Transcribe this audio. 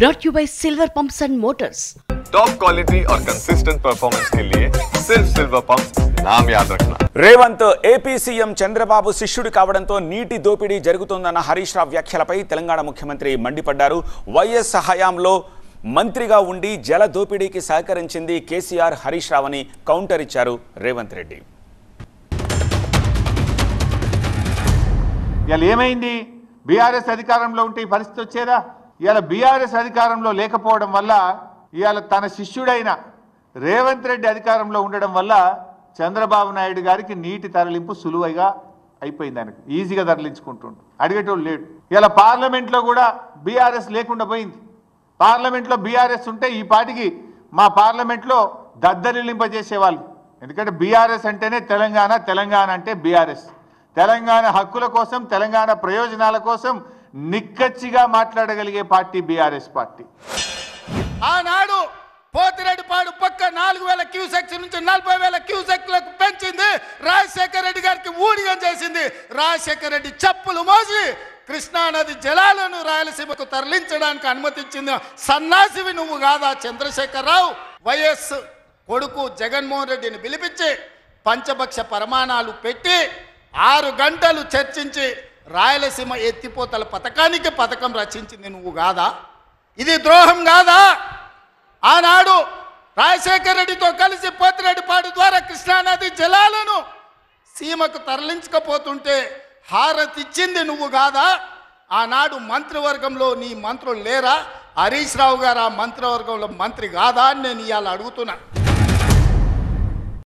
brought to you by Silver Pumps and Motors. Top quality और consistent performance के लिए सिर्फ सिल्वर पंप्स नाम याद रखना। రేవంత్ ఏపీ సీఎం చంద్రబాబు శిష్యుడు కావడంతో నీటి దోపిడీ జరుగుతోందన్న హరీష్ రావు వ్యాఖ్యలపై తెలంగాణ ముఖ్యమంత్రి మండిపడ్డారు. వైఎస్ హయాంలో మంత్రిగా ఉండి జల దోపిడీకి సహకరించింది కేసీఆర్, హరీష్ రావు అని కౌంటర్ ఇచ్చారు రేవంత్ రెడ్డి. ఇవాళ ఏమైంది? బీఆర్ఎస్ అధికారంలో ఉంటే ఈ పరిస్థితి వచ్చేదా? ఇవాళ బీఆర్ఎస్ అధికారంలో లేకపోవడం వల్ల, ఇవాళ తన శిష్యుడైన రేవంత్ రెడ్డి అధికారంలో ఉండడం వల్ల చంద్రబాబు నాయుడు గారికి నీటి తరలింపు సులువుగా అయిపోయింది. ఆయనకు ఈజీగా తరలించుకుంటుండు, అడిగేటోళ్ళు లేడు. ఇలా పార్లమెంట్లో కూడా బీఆర్ఎస్ లేకుండా పోయింది. పార్లమెంట్లో బీఆర్ఎస్ ఉంటే ఈ పాటికి మా పార్లమెంట్లో దద్దరిల్లింపజేసేవాళ్ళు. ఎందుకంటే బీఆర్ఎస్ అంటేనే తెలంగాణ, తెలంగాణ అంటే బీఆర్ఎస్. తెలంగాణ హక్కుల కోసం, తెలంగాణ ప్రయోజనాల కోసం నిక్కచ్చిగా మాట్లాడగలిగే పార్టీ బీఆర్ఎస్ పార్టీ. ఆనాడు పోతిరెడ్డిపాడు పక్క 4000 క్యూసెక్స్ నుంచి 40,000 క్యూసెక్లకు పెంచింది. రాజశేఖర రెడ్డి గారికి ఊడిగం చేసింది. రాజశేఖర రెడ్డి చెప్పులు మోసి కృష్ణానది జలాలను రాయలసీమకు తరలించడానికి అనుమతించింది సన్నాసివి నువ్వు కాదా చంద్రశేఖరరావు? వైఎస్ కొడుకు జగన్మోహన్ రెడ్డిని పిలిపించి పంచభక్ష ప్రమాణాలు పెట్టి 6 గంటలు చర్చించి రాయలసీమ ఎత్తిపోతల పథకం రచించింది నువ్వు కాదా? ఇది ద్రోహం కాదా? ఆనాడు రాజశేఖర రెడ్డితో కలిసి పోతిరెడ్డిపాడు ద్వారా కృష్ణానది జలాలను సీమకు తరలించకపోతుంటే హారతిచ్చింది నువ్వు కాదా? ఆనాడు మంత్రివర్గంలో నీ మంత్రులు లేరా? హరీష్ రావు గారు ఆ మంత్రివర్గంలో మంత్రి కాదా అని నేను ఇవాళ అడుగుతున్నా.